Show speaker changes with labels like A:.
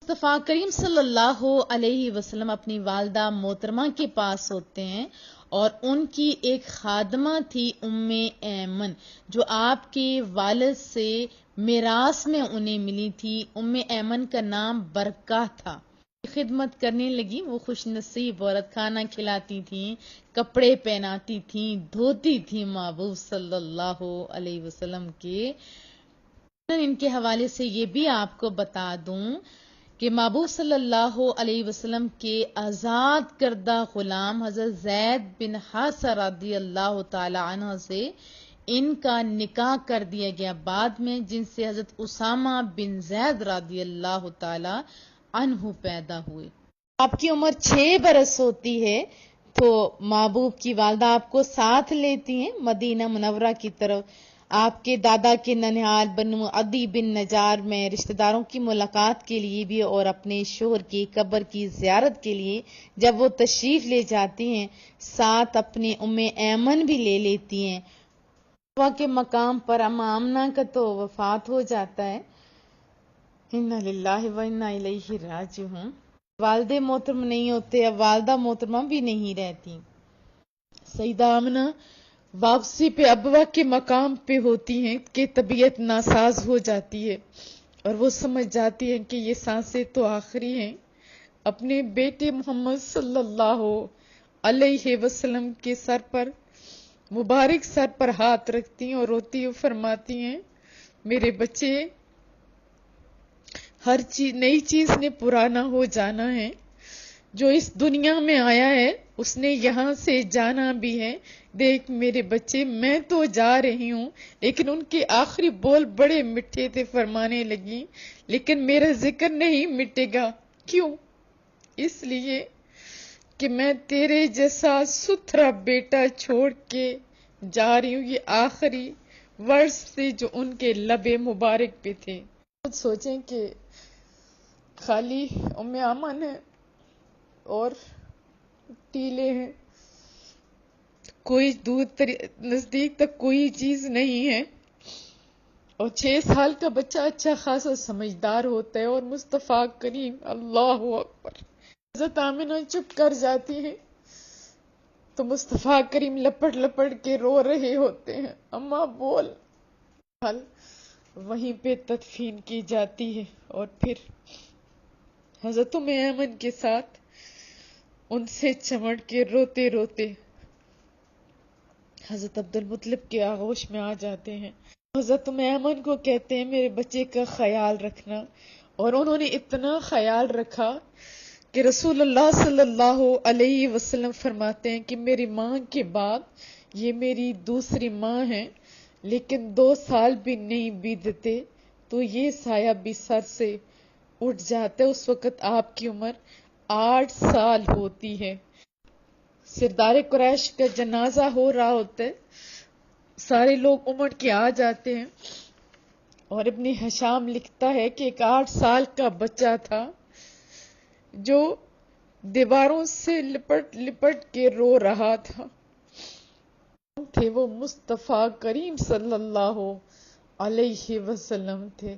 A: مصطفیٰ کریم صلی اللہ علیہ وسلم اپنی والدہ محترمہ کے پاس ہوتے ہیں اور ان کی ایک خادمہ تھی ام ایمن جو آپ کے والد سے میراث میں انہیں ملی تھی۔ ام ایمن کا نام برکہ تھا۔ خدمت کرنے لگی، وہ خوش نصیب عورت، کھانا کھلاتی تھیں، کپڑے پہناتی تھیں، دھوتی تھیں محبوب صلی اللہ علیہ وسلم کے۔ ان کے حوالے سے یہ بھی آپ کو بتا دوں کہ محبوب صلی اللہ علیہ وسلم کے آزاد کردہ غلام حضرت زید بن حارثہ رضی اللہ تعالی عنہ سے ان کا نکاح کر دیا گیا بعد میں، جن سے حضرت اسامہ بن زید رضی اللہ تعالی عنہ پیدا ہوئے۔ آپ کی عمر 6 برس ہوتی ہے تو محبوب کی والدہ آپ کو ساتھ لیتی ہیں مدینہ منورہ کی طرف۔ آپ کے دادا کے ننھیال بنو عدی بن نجار میں رشتہ داروں کی ملاقات کے لیے بھی اور اپنے شوہر کی قبر کی زیارت کے لیے جب وہ تشریف لے جاتی ہیں، ساتھ اپنے ام ایمن بھی لے لیتی ہیں۔ وفا کے مقام پر اما آمنہ کا تو وفات ہو جاتا ہے، انا للہ و انا الیہ راجعون۔ والد محترم نہیں ہوتے، اب والدہ محترمہ بھی نہیں رہتی۔ سیدہ آمنہ واپسی پہ ابوا کے مقام پہ ہوتی ہیں کہ طبیعت ناساز ہو جاتی ہے اور وہ سمجھ جاتی ہیں کہ یہ سانسیں تو آخری ہیں۔ اپنے بیٹے محمد صلی اللہ علیہ وسلم کے سر پر، مبارک سر پر ہاتھ رکھتی ہیں اور روتی ہوئی فرماتی ہیں، میرے بچے، ہر چیز، نئی چیز نے پرانا ہو جانا ہے۔ جو اس دنیا میں آیا ہے اس نے یہاں سے جانا بھی ہے۔ دیکھ میرے بچے، میں تو جا رہی ہوں، لیکن ان کے آخری بول بڑے میٹھے تھے، فرمانے لگی لیکن میرا ذکر نہیں مٹے گا۔ کیوں؟ اس لیے کہ میں تیرے جیسا ستھرا بیٹا چھوڑ کے جا رہی ہوں۔ یہ آخری ورڈز تھے جو ان کے لب مبارک پہ تھے۔ سوچیں کہ خالی ام ایمن ہے اور ٹیلے ہیں، کوئی دور نزدیک تک کوئی چیز نہیں ہے، اور 6 سال کا بچہ اچھا خاصا سمجھدار ہوتا ہے، اور مصطفیٰ کریم، اللہ اکبر، حضرت آمنہ چپ کر جاتی ہیں تو مصطفیٰ کریم لپٹ لپٹ کے رو رہے ہوتے ہیں، اماں بول۔ وہیں پہ تدفین کی جاتی ہے، اور پھر حضرت ام ایمن کے ساتھ ان سے چمٹ کے روتے روتے حضرت عبدالمطلب کے آغوش میں آ جاتے ہیں۔ حضرت ام ایمن کو کہتے ہیں میرے بچے کا خیال رکھنا، اور انہوں نے اتنا خیال رکھا کہ رسول اللہ صلی اللہ علیہ وسلم فرماتے ہیں کہ میری ماں کے بعد یہ میری دوسری ماں ہے، لیکن 2 سال بھی نہیں بیتتے تو یہ سایہ بھی سر سے اٹھ جاتا ہے۔ اس وقت آپ کی عمر 8 سال ہوتی ہے۔ سردار قریش کا جنازہ ہو رہا ہوتا ہے، سارے لوگ امڑ کے آ جاتے ہیں، اور ابن ہشام لکھتا ہے کہ ایک 8 سال کا بچہ تھا جو دیواروں سے لپٹ لپٹ کے رو رہا تھا۔ تھے وہ مصطفیٰ کریم صلی اللہ علیہ وسلم تھے۔